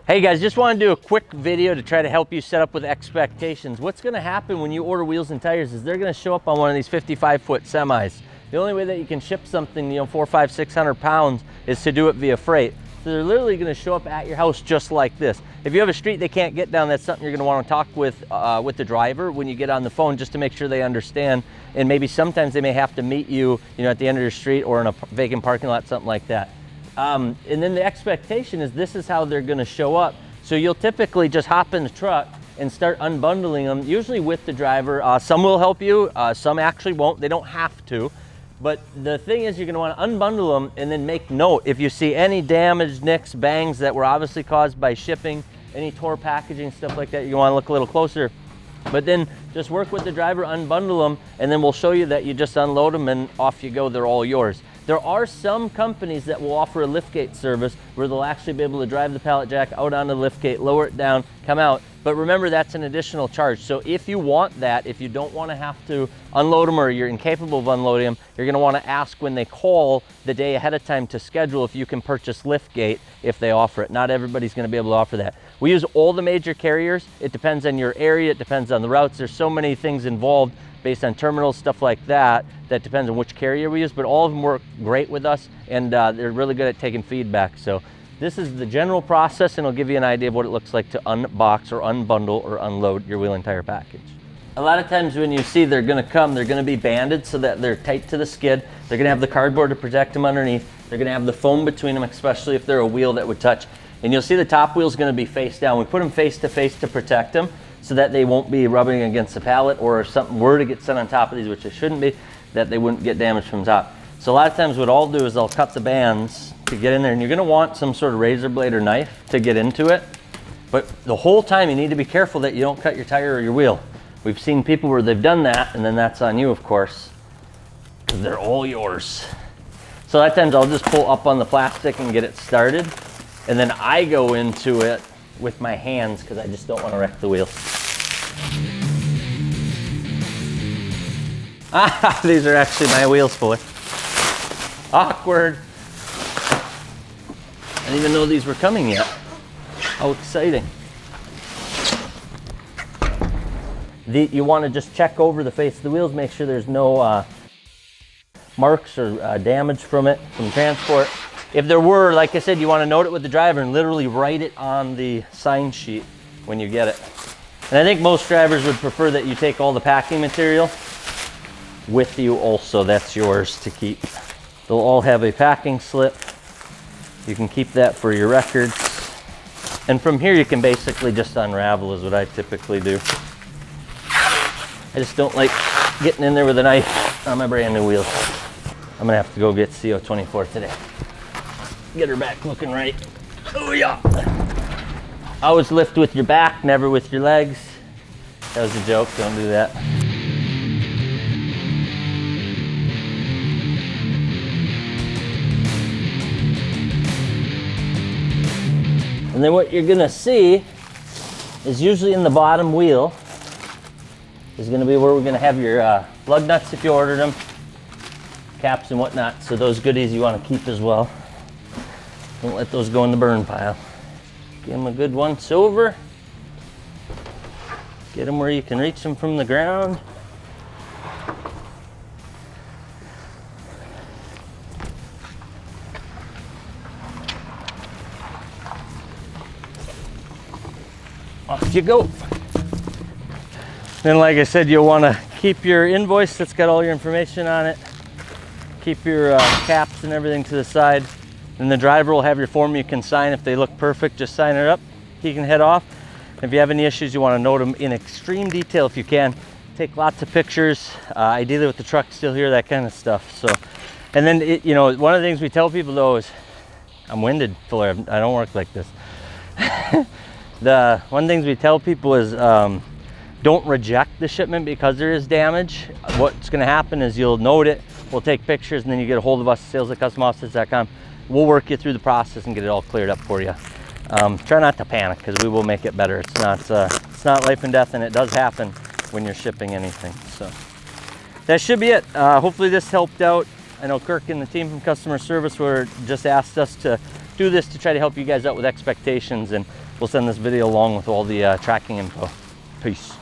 Hey guys, just want to do a quick video to try to help you set up with expectations. What's going to happen when you order wheels and tires is they're going to show up on one of these 55-foot semis. The only way that you can ship something, 400, 500, 600 pounds is to do it via freight. So they're literally going to show up at your house just like this. If you have a street they can't get down, that's something you're going to want to talk with the driver when you get on the phone, just to make sure they understand. And maybe sometimes they may have to meet you, at the end of your street or in a vacant parking lot, something like that. And then the expectation is this is how they're going to show up. So you'll typically just hop in the truck and start unbundling them, usually with the driver. Some will help you, some actually won't. They don't have to. But the thing is, you're going to want to unbundle them and then make note. If you see any damage, nicks, bangs that were obviously caused by shipping, any tore packaging, stuff like that, you want to look a little closer. But then just work with the driver, unbundle them, and then we'll show you that you just unload them and off you go. They're all yours. There are some companies that will offer a liftgate service where they'll actually be able to drive the pallet jack out onto the liftgate, lower it down, come out. But remember, that's an additional charge. So if you want that, if you don't want to have to unload them or you're incapable of unloading them, you're going to want to ask when they call the day ahead of time to schedule if you can purchase liftgate if they offer it. Not everybody's going to be able to offer that. We use all the major carriers. It depends on your area. It depends on the routes. There's so many things involved based on terminals, stuff like that, that depends on which carrier we use, but all of them work great with us, and they're really good at taking feedback. So this is the general process, and it'll give you an idea of what it looks like to unbox or unbundle or unload your wheel and tire package. A lot of times when you see they're gonna come, they're gonna be banded so that they're tight to the skid. They're gonna have the cardboard to protect them underneath. They're gonna have the foam between them, especially if they're a wheel that would touch. And you'll see the top wheel's gonna be face down. We put them face to face to protect them, so that they won't be rubbing against the pallet, or if something were to get set on top of these, which it shouldn't be, that they wouldn't get damaged from the top. So a lot of times what I'll do is I'll cut the bands to get in there, and you're gonna want some sort of razor blade or knife to get into it. But the whole time you need to be careful that you don't cut your tire or your wheel. We've seen people where they've done that, and then that's on you, of course, because they're all yours. So a lot of times I'll just pull up on the plastic and get it started, and then I go into it with my hands because I just don't want to wreck the wheel. These are actually my wheels fully. Awkward. I didn't even know these were coming yet. How exciting. You want to just check over the face of the wheels, make sure there's no marks or damage from it, from transport. If there were, like I said, you want to note it with the driver and literally write it on the sign sheet when you get it. And I think most drivers would prefer that you take all the packing material with you also. That's yours to keep. They'll all have a packing slip. You can keep that for your records. And from here you can basically just unravel is what I typically do. I just don't like getting in there with a knife on my brand new wheels. I'm gonna have to go get CO24 today. Get her back looking right. Oh yeah. Always lift with your back, never with your legs. That was a joke, don't do that. And then what you're gonna see is usually in the bottom wheel is gonna be where we're gonna have your lug nuts if you ordered them, caps and whatnot. So those goodies you wanna keep as well. Don't let those go in the burn pile. Give them a good once over. Get them where you can reach them from the ground. Off you go. Then, like I said, you'll want to keep your invoice that's got all your information on it. Keep your caps and everything to the side. Then the driver will have your form you can sign. If they look perfect, just sign it up. He can head off. If you have any issues, you want to note them in extreme detail if you can. Take lots of pictures, ideally with the truck still here, that kind of stuff. So, and then, one of the things we tell people though is, I'm winded, Fuller, I don't work like this. One of the things we tell people is don't reject the shipment because there is damage. What's going to happen is you'll note it, we'll take pictures, and then you get a hold of us, sales@customoffices.com. We'll work you through the process and get it all cleared up for you. Try not to panic because we will make it better. It's not life and death, and it does happen when you're shipping anything. So that should be it. Hopefully this helped out. I know Kirk and the team from customer service were just asked us to do this to try to help you guys out with expectations, and we'll send this video along with all the tracking info. Peace.